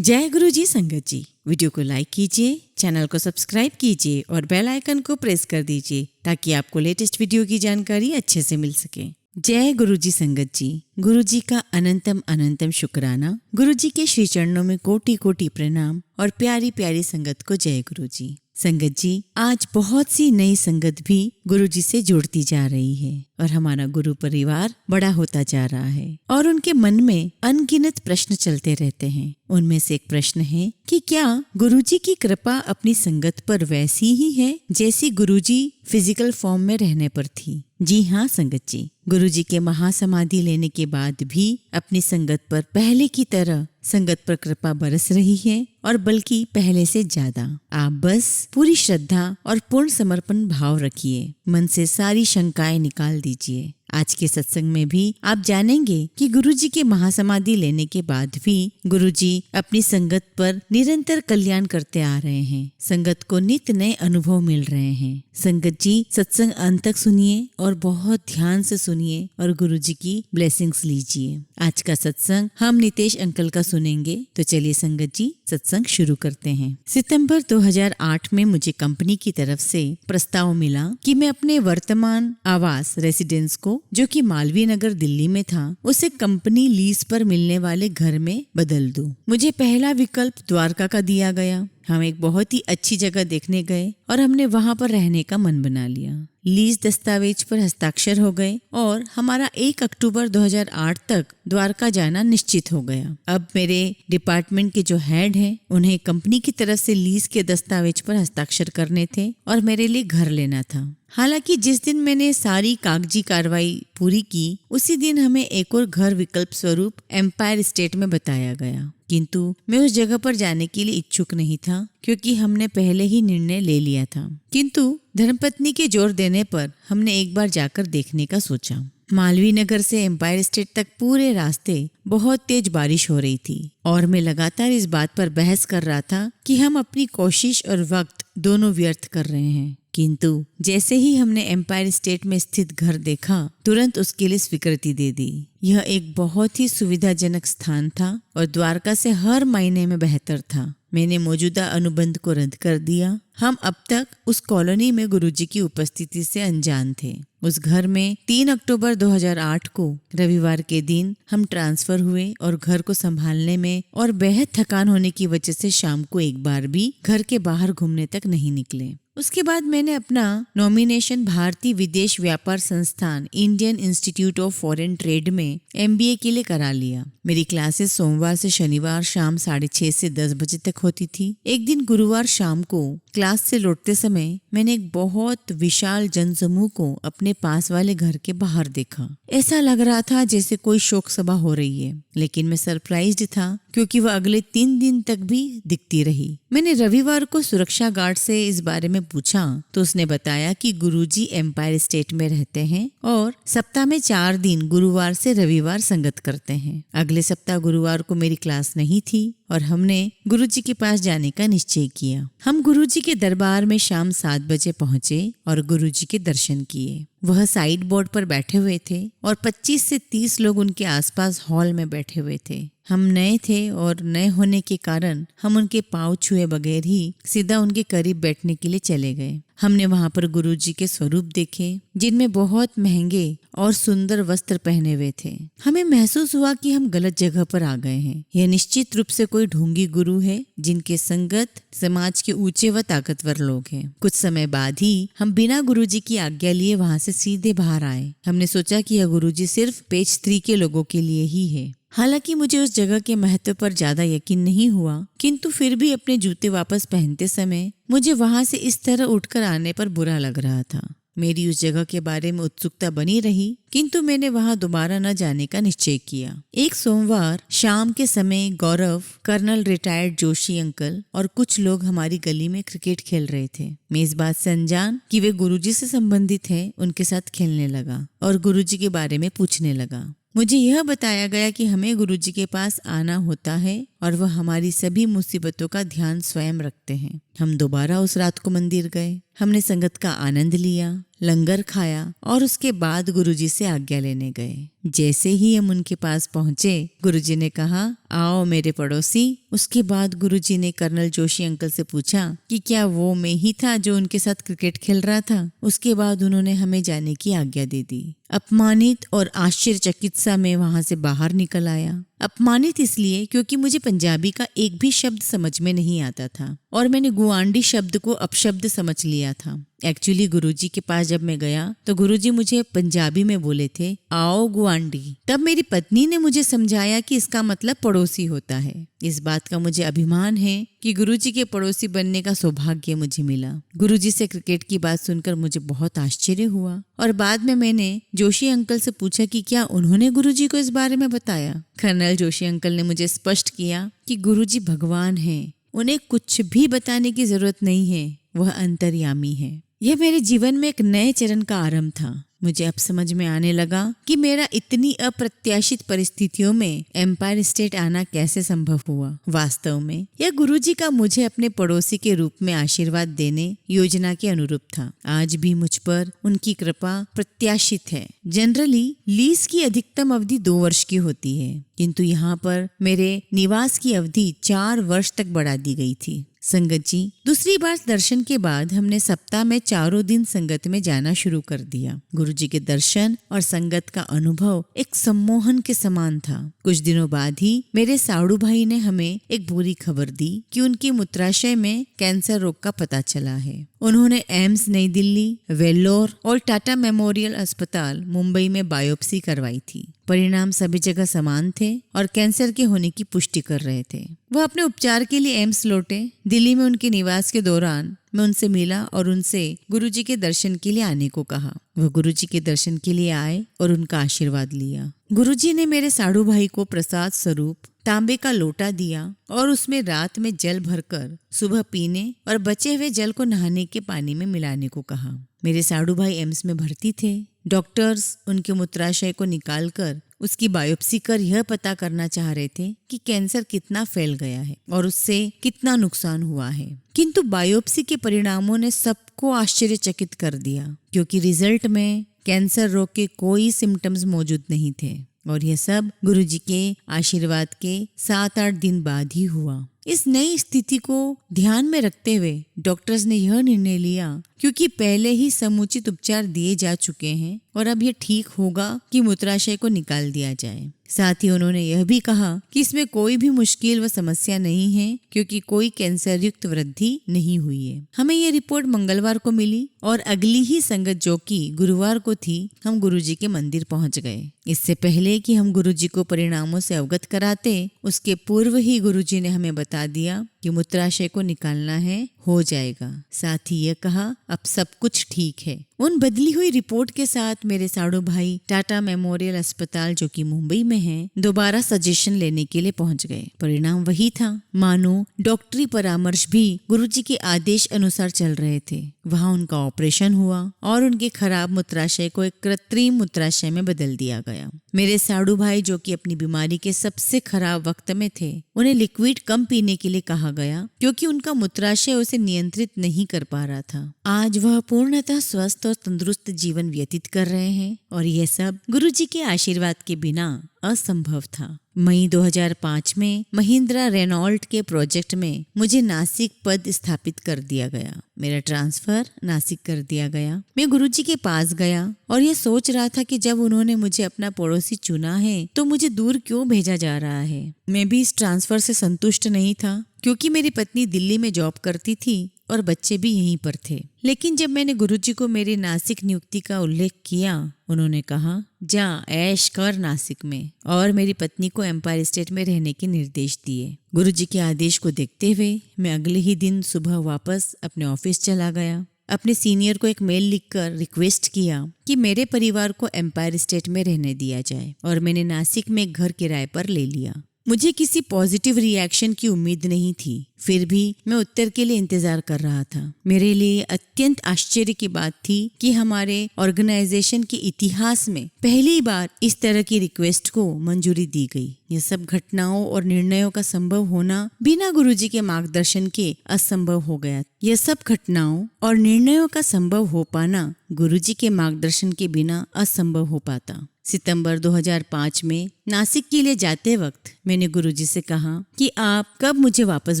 जय गुरु जी संगत जी। वीडियो को लाइक कीजिए, चैनल को सब्सक्राइब कीजिए और बेल आइकन को प्रेस कर दीजिए ताकि आपको लेटेस्ट वीडियो की जानकारी अच्छे से मिल सके। जय गुरु जी संगत जी। गुरु जी का अनंतम अनंतम शुक्राना। गुरु जी के श्री चरणों में कोटि कोटि प्रणाम और प्यारी प्यारी संगत को जय गुरु जी। संगत जी, आज बहुत सी नई संगत भी गुरु जी से जुड़ती जा रही है और हमारा गुरु परिवार बड़ा होता जा रहा है और उनके मन में अनगिनत प्रश्न चलते रहते हैं। उनमें से एक प्रश्न है कि क्या गुरु जी की कृपा अपनी संगत पर वैसी ही है जैसी गुरु जी फिजिकल फॉर्म में रहने पर थी। जी हाँ संगत जी, गुरु जी के महासमाधि लेने के बाद भी अपनी संगत पर पहले की तरह संगत पर कृपा बरस रही है और बल्कि पहले से ज्यादा। आप बस पूरी श्रद्धा और पूर्ण समर्पण भाव रखिए, मन से सारी शंकाएं निकाल दीजिए। आज के सत्संग में भी आप जानेंगे कि गुरु जी के महासमाधि लेने के बाद भी गुरु जी अपनी संगत पर निरंतर कल्याण करते आ रहे हैं। संगत को नित्य नए अनुभव मिल रहे हैं। संगत जी, सत्संग अंत तक सुनिए और बहुत ध्यान से सुनिए और गुरु जी की ब्लेसिंग्स लीजिए। आज का सत्संग हम नितेश अंकल का सुनेंगे, तो चलिए संगत जी सत्संग शुरू करते हैं। सितंबर 2008 में मुझे कंपनी की तरफ से प्रस्ताव मिला कि मैं अपने वर्तमान आवास रेसिडेंस को, जो कि मालवीय नगर दिल्ली में था, उसे कंपनी लीज पर मिलने वाले घर में बदल दूं। मुझे पहला विकल्प द्वारका का दिया गया। हम एक बहुत ही अच्छी जगह देखने गए और हमने वहां पर रहने का मन बना लिया। लीज दस्तावेज पर हस्ताक्षर हो गए और हमारा 1 अक्टूबर 2008 तक द्वारका जाना निश्चित हो गया। अब मेरे डिपार्टमेंट के जो हेड हैं, उन्हें कंपनी की तरफ से लीज के दस्तावेज पर हस्ताक्षर करने थे और मेरे लिए घर लेना था। हालांकि जिस दिन मैंने सारी कागजी कार्रवाई पूरी की, उसी दिन हमें एक और घर विकल्प स्वरूप एम्पायर स्टेट में बताया गया, किंतु मैं उस जगह पर जाने के लिए इच्छुक नहीं था क्योंकि हमने पहले ही निर्णय ले लिया था। किंतु धर्मपत्नी के जोर देने पर हमने एक बार जाकर देखने का सोचा। मालवीय नगर से एम्पायर स्टेट तक पूरे रास्ते बहुत तेज बारिश हो रही थी और मैं लगातार इस बात पर बहस कर रहा था कि हम अपनी कोशिश और वक्त दोनों व्यर्थ कर रहे हैं। किंतु जैसे ही हमने एम्पायर स्टेट में स्थित घर देखा, तुरंत उसके लिए स्वीकृति दे दी। यह एक बहुत ही सुविधाजनक स्थान था और द्वारका से हर महीने में बेहतर था। मैंने मौजूदा अनुबंध को रद्द कर दिया। हम अब तक उस कॉलोनी में गुरुजी की उपस्थिति से अनजान थे। उस घर में 3 अक्टूबर 2008 को रविवार के दिन हम ट्रांसफर हुए और घर को संभालने में और बेहद थकान होने की वजह से शाम को एक बार भी घर के बाहर घूमने तक नहीं निकले। उसके बाद मैंने अपना नॉमिनेशन भारतीय विदेश व्यापार संस्थान Indian institute of foreign trade में MBA के लिए करा लिया। मेरी क्लासेस सोमवार से शनिवार शाम 6:30 से 10 बजे तक होती थी। एक दिन गुरुवार शाम को क्लास से लौटते समय मैंने एक बहुत विशाल जनसमूह को अपने पास वाले घर के बाहर देखा। ऐसा लग रहा था जैसे कोई शोक सभा हो रही है, लेकिन मैं सरप्राइज्ड था क्योंकि वह अगले 3 दिन तक भी दिखती रही। मैंने रविवार को सुरक्षा गार्ड से इस बारे में पूछा तो उसने बताया कि गुरुजी एम्पायर स्टेट में रहते हैं और सप्ताह में 4 दिन गुरुवार से रविवार संगत करते हैं। अगले सप्ताह गुरुवार को मेरी क्लास नहीं थी और हमने गुरुजी के पास जाने का निश्चय किया। हम गुरुजी के दरबार में शाम 7 बजे पहुंचे और गुरुजी के दर्शन किए। वह साइड बोर्ड पर बैठे हुए थे और 25 से 30 लोग उनके आसपास हॉल में बैठे हुए थे। हम नए थे और नए होने के कारण हम उनके पाँव छुए बगैर ही सीधा उनके करीब बैठने के लिए चले गए। हमने वहाँ पर गुरुजी के स्वरूप देखे, जिनमें बहुत महंगे और सुंदर वस्त्र पहने हुए थे। हमें महसूस हुआ कि हम गलत जगह पर आ गए हैं। यह निश्चित रूप से कोई ढोंगी गुरु है जिनके संगत समाज के ऊंचे व ताकतवर लोग हैं। कुछ समय बाद ही हम बिना गुरुजी की आज्ञा लिए वहाँ से सीधे बाहर आए। हमने सोचा कि यह गुरुजी सिर्फ पेज 3 के लोगों के लिए ही है। हालांकि मुझे उस जगह के महत्व पर ज्यादा यकीन नहीं हुआ, किंतु फिर भी अपने जूते वापस पहनते समय मुझे वहां से इस तरह उठकर आने पर बुरा लग रहा था। मेरी उस जगह के बारे में उत्सुकता बनी रही, किंतु मैंने वहां दोबारा न जाने का निश्चय किया। एक सोमवार शाम के समय गौरव, कर्नल रिटायर्ड जोशी अंकल और कुछ लोग हमारी गली में क्रिकेट खेल रहे थे। मैं इस बात से अनजान कि वे गुरुजी से संबंधित हैं, उनके साथ खेलने लगा और गुरुजी के बारे में पूछने लगा। मुझे यह बताया गया कि हमें गुरुजी के पास आना होता है और वह हमारी सभी मुसीबतों का ध्यान स्वयं रखते हैं। हम दोबारा उस रात को मंदिर गए। हमने संगत का आनंद लिया, लंगर खाया और उसके बाद गुरुजी से आज्ञा लेने गए। जैसे ही हम उनके पास पहुंचे, गुरुजी ने कहा, आओ मेरे पड़ोसी। उसके बाद गुरुजी ने कर्नल जोशी अंकल से पूछा कि क्या वो मैं ही था जो उनके साथ क्रिकेट खेल रहा था। उसके बाद उन्होंने हमें जाने की आज्ञा दे दी। अपमानित और आश्चर्यचकित सा मैं वहां से बाहर निकल आया। अपमानित इसलिए क्योंकि मुझे पंजाबी का एक भी शब्द समझ में नहीं आता था और मैंने गुआंडी शब्द को अपशब्द समझ लिया था। एक्चुअली गुरुजी के पास जब मैं गया तो गुरुजी मुझे पंजाबी में बोले थे, आओ गुआंडी। तब मेरी पत्नी ने मुझे समझाया कि इसका मतलब पड़ोसी होता है। इस बात का मुझे अभिमान है कि गुरुजी के पड़ोसी बनने का सौभाग्य मुझे मिला। गुरुजी से क्रिकेट की बात सुनकर मुझे बहुत आश्चर्य हुआ और बाद में मैंने जोशी अंकल से पूछा कि क्या उन्होंने गुरुजी को इस बारे में बताया। कर्नल जोशी अंकल ने मुझे स्पष्ट किया कि गुरुजी भगवान हैं, उन्हें कुछ भी बताने की जरूरत नहीं है, वह अंतर्यामी है। यह मेरे जीवन में एक नए चरण का आरंभ था। मुझे अब समझ में आने लगा कि मेरा इतनी अप्रत्याशित परिस्थितियों में एम्पायर स्टेट आना कैसे संभव हुआ। वास्तव में यह गुरुजी का मुझे अपने पड़ोसी के रूप में आशीर्वाद देने योजना के अनुरूप था। आज भी मुझ पर उनकी कृपा प्रत्याशित है। जनरली लीज की अधिकतम अवधि 2 वर्ष की होती है, किंतु यहाँ पर मेरे निवास की अवधि 4 वर्ष तक बढ़ा दी गई थी। संगत जी, दूसरी बार दर्शन के बाद हमने सप्ताह में 4 दिन संगत में जाना शुरू कर दिया। गुरुजी के दर्शन और संगत का अनुभव एक सम्मोहन के समान था। कुछ दिनों बाद ही मेरे साड़ू भाई ने हमें एक बुरी खबर दी कि उनकी मूत्राशय में कैंसर रोग का पता चला है। उन्होंने एम्स नई दिल्ली, वेल्लोर और टाटा मेमोरियल अस्पताल मुंबई में बायोप्सी करवाई थी। परिणाम सभी जगह समान थे और कैंसर के होने की पुष्टि कर रहे थे। वह अपने उपचार के लिए एम्स लौटे। दिल्ली में उनके निवास के दौरान मैं उनसे मिला और उनसे गुरुजी के दर्शन के लिए आने को कहा। वह गुरुजी के दर्शन के लिए आए और उनका आशीर्वाद लिया। गुरुजी ने मेरे साड़ू भाई को प्रसाद स्वरूप तांबे का लोटा दिया और उसमें रात में जल भरकर सुबह पीने और बचे हुए जल को नहाने के पानी में मिलाने को कहा। मेरे साड़ू भाई एम्स में भर्ती थे। डॉक्टर्स उनके मूत्राशय को निकालकर उसकी बायोप्सी कर यह पता करना चाह रहे थे कि कैंसर कितना फैल गया है और उससे कितना नुकसान हुआ है। किंतु बायोप्सी के परिणामों ने सबको आश्चर्यचकित कर दिया, क्योंकि रिजल्ट में कैंसर रोग के कोई सिम्टम्स मौजूद नहीं थे और यह सब गुरुजी के आशीर्वाद के 7-8 दिन बाद ही हुआ। इस नई स्थिति को ध्यान में रखते हुए डॉक्टर्स ने यह निर्णय लिया, क्योंकि पहले ही समुचित उपचार दिए जा चुके हैं और अब यह ठीक होगा कि मूत्राशय को निकाल दिया जाए। साथ ही उन्होंने यह भी कहा कि इसमें कोई भी मुश्किल व समस्या नहीं है, क्योंकि कोई कैंसर युक्त वृद्धि नहीं हुई है। हमें यह रिपोर्ट मंगलवार को मिली और अगली ही संगत, जो कि गुरुवार को थी, हम गुरुजी के मंदिर पहुंच गए। इससे पहले कि हम गुरुजी को परिणामों से अवगत कराते, उसके पूर्व ही गुरुजी ने हमें बता दिया कि मूत्राशय को निकालना है, हो जाएगा। साथ ही यह कहा, अब सब कुछ ठीक है। उन बदली हुई रिपोर्ट के साथ मेरे साड़ू भाई टाटा मेमोरियल अस्पताल, जो कि मुंबई में है, दोबारा सजेशन लेने के लिए पहुंच गए। परिणाम वही था, मानो डॉक्टरी परामर्श भी गुरुजी के आदेश अनुसार चल रहे थे। वहां उनका ऑपरेशन हुआ और उनके खराब मूत्राशय को एक कृत्रिम मूत्राशय में बदल दिया गया। मेरे साड़ू भाई, जो कि अपनी बीमारी के सबसे खराब वक्त में थे, उन्हें लिक्विड कम पीने के लिए कहा गया, क्योंकि उनका मूत्राशय उसे नियंत्रित नहीं कर पा रहा था। आज वह पूर्णतः स्वस्थ और तंदुरुस्त जीवन व्यतीत कर रहे हैं और यह सब गुरुजी के आशीर्वाद के बिना असंभव था। मई 2005 में महिंद्रा रेनॉल्ट के प्रोजेक्ट में मुझे नासिक पद स्थापित कर दिया गया। मेरा ट्रांसफर नासिक कर दिया गया। मैं गुरुजी के पास गया और ये सोच रहा था कि जब उन्होंने मुझे अपना पड़ोसी चुना है तो मुझे दूर क्यों भेजा जा रहा है। मैं भी इस ट्रांसफर से संतुष्ट नहीं था, क्योंकि मेरी पत्नी दिल्ली में जॉब करती थी और बच्चे भी यहीं पर थे। लेकिन जब मैंने गुरुजी को मेरी नासिक नियुक्ति का उल्लेख किया, उन्होंने कहा, जा ऐश कर नासिक में, और मेरी पत्नी को एम्पायर स्टेट में रहने के निर्देश दिए। गुरुजी के आदेश को देखते हुए मैं अगले ही दिन सुबह वापस अपने ऑफिस चला गया। अपने सीनियर को एक मेल लिखकर रिक्वेस्ट किया कि मेरे परिवार को एम्पायर स्टेट में रहने दिया जाए और मैंने नासिक में एक घर किराए पर ले लिया। मुझे किसी पॉजिटिव रिएक्शन की उम्मीद नहीं थी, फिर भी मैं उत्तर के लिए इंतजार कर रहा था। मेरे लिए अत्यंत आश्चर्य की बात थी कि हमारे ऑर्गेनाइजेशन के इतिहास में पहली बार इस तरह की रिक्वेस्ट को मंजूरी दी गई। ये सब घटनाओं और निर्णयों का संभव होना बिना गुरुजी के मार्गदर्शन के असंभव हो गया। यह सब घटनाओं और निर्णयों का संभव हो पाना गुरुजी के मार्गदर्शन के बिना असंभव हो पाता। सितंबर 2005 में नासिक के लिए जाते वक्त मैंने गुरुजी से कहा कि आप कब मुझे वापस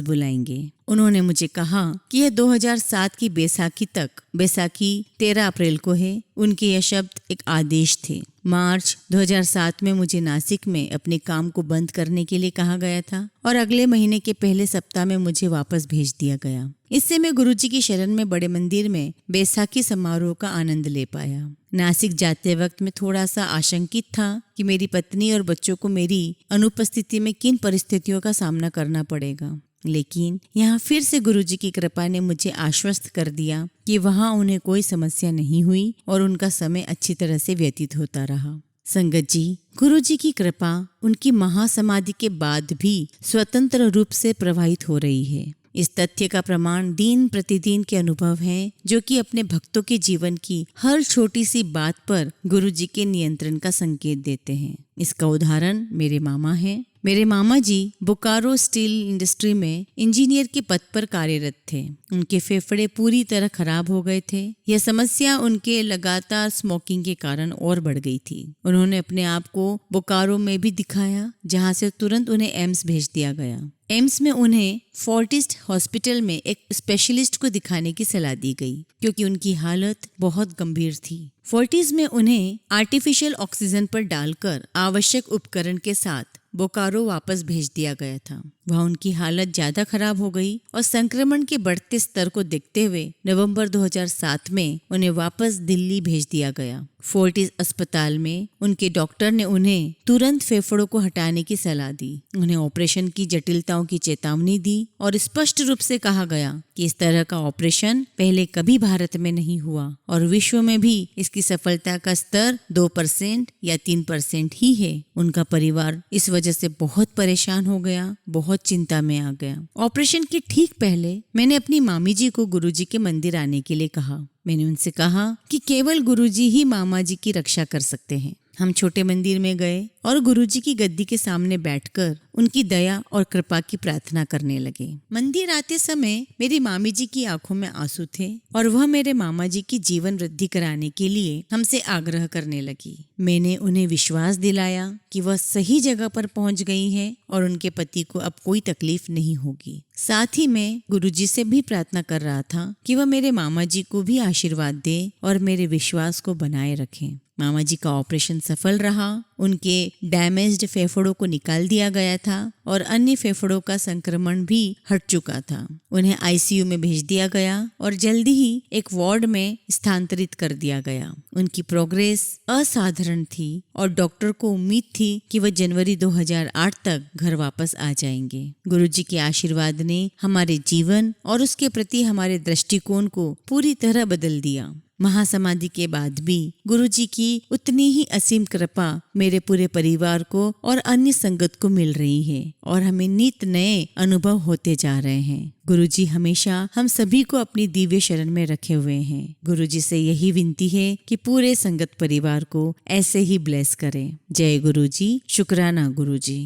बुलाएंगे। उन्होंने मुझे कहा कि यह 2007 की बैसाखी तक, बैसाखी 13 अप्रैल को है। उनके यह शब्द एक आदेश थे। मार्च 2007 में मुझे नासिक में अपने काम को बंद करने के लिए कहा गया था और अगले महीने के पहले सप्ताह में मुझे वापस भेज दिया गया। इससे मैं गुरुजी की शरण में बड़े मंदिर में बैसाखी समारोह का आनंद ले पाया। नासिक जाते वक्त मैं थोड़ा सा आशंकित था कि मेरी पत्नी और बच्चों को मेरी अनुपस्थिति में किन परिस्थितियों का सामना करना पड़ेगा, लेकिन यहाँ फिर से गुरुजी की कृपा ने मुझे आश्वस्त कर दिया कि वहाँ उन्हें कोई समस्या नहीं हुई और उनका समय अच्छी तरह से व्यतीत होता रहा। संगत जी, गुरुजी की कृपा उनकी महासमाधि के बाद भी स्वतंत्र रूप से प्रवाहित हो रही है। इस तथ्य का प्रमाण दिन प्रतिदिन के अनुभव हैं, जो कि अपने भक्तों के जीवन की हर छोटी सी बात पर गुरुजी के नियंत्रण का संकेत देते हैं। इसका उदाहरण मेरे मामा हैं। मेरे मामा जी बोकारो स्टील इंडस्ट्री में इंजीनियर के पद पर कार्यरत थे। उनके फेफड़े पूरी तरह खराब हो गए थे। यह समस्या उनके लगातार स्मोकिंग के कारण और बढ़ गई थी। उन्होंने अपने आप को बोकारो में भी दिखाया, जहां से तुरंत उन्हें एम्स भेज दिया गया। एम्स में उन्हें फोर्टिस हॉस्पिटल में एक स्पेशलिस्ट को दिखाने की सलाह दी गई, क्योंकि उनकी हालत बहुत गंभीर थी। फोर्टिस में उन्हें आर्टिफिशियल ऑक्सीजन पर डालकर आवश्यक उपकरण के साथ बोकारो वापस भेज दिया गया था। वहाँ उनकी हालत ज्यादा खराब हो गई और संक्रमण के बढ़ते स्तर को देखते हुए नवंबर 2007 में उन्हें वापस दिल्ली भेज दिया गया। फोर्टिस अस्पताल में उनके डॉक्टर ने उन्हें तुरंत फेफड़ों को हटाने की सलाह दी। उन्हें ऑपरेशन की जटिलताओं की चेतावनी दी और स्पष्ट रूप से कहा गया कि इस तरह का ऑपरेशन पहले कभी भारत में नहीं हुआ और विश्व में भी इसकी सफलता का स्तर 2% या 3% ही है। उनका परिवार इस वजह से बहुत परेशान हो गया, बहुत चिंता में आ गया। ऑपरेशन के ठीक पहले मैंने अपनी मामी जी को गुरुजी के मंदिर आने के लिए कहा। मैंने उनसे कहा कि केवल गुरुजी ही मामा जी की रक्षा कर सकते हैं। हम छोटे मंदिर में गए और गुरुजी की गद्दी के सामने बैठकर उनकी दया और कृपा की प्रार्थना करने लगे। मंदिर आते समय मेरी मामी जी की आंखों में आंसू थे और वह मेरे मामा जी की जीवन वृद्धि कराने के लिए हमसे आग्रह करने लगी। मैंने उन्हें विश्वास दिलाया कि वह सही जगह पर पहुंच गई है और उनके पति को अब कोई तकलीफ नहीं होगी। साथ ही मैं गुरुजी से भी प्रार्थना कर रहा था कि वह मेरे मामा जी को भी आशीर्वाद दे और मेरे विश्वास को बनाए रखें। मामा जी का ऑपरेशन सफल रहा। उनके डैमेज्ड फेफड़ों को निकाल दिया गया था और अन्य फेफड़ों का संक्रमण भी हट चुका था। उन्हें आईसीयू में भेज दिया गया और जल्दी ही एक वार्ड में स्थानांतरित कर दिया गया। उनकी प्रोग्रेस असाधारण थी और डॉक्टर को उम्मीद थी कि वह जनवरी 2008 तक घर वापस आ जाएंगे। गुरुजी के आशीर्वाद ने हमारे जीवन और उसके प्रति हमारे दृष्टिकोण को पूरी तरह बदल दिया। महासमाधि के बाद भी गुरुजी की उतनी ही असीम कृपा मेरे पूरे परिवार को और अन्य संगत को मिल रही है और हमें नित नए अनुभव होते जा रहे हैं। गुरुजी हमेशा हम सभी को अपनी दिव्य शरण में रखे हुए हैं। गुरुजी से यही विनती है कि पूरे संगत परिवार को ऐसे ही ब्लेस करें। जय गुरुजी। शुक्राना गुरुजी।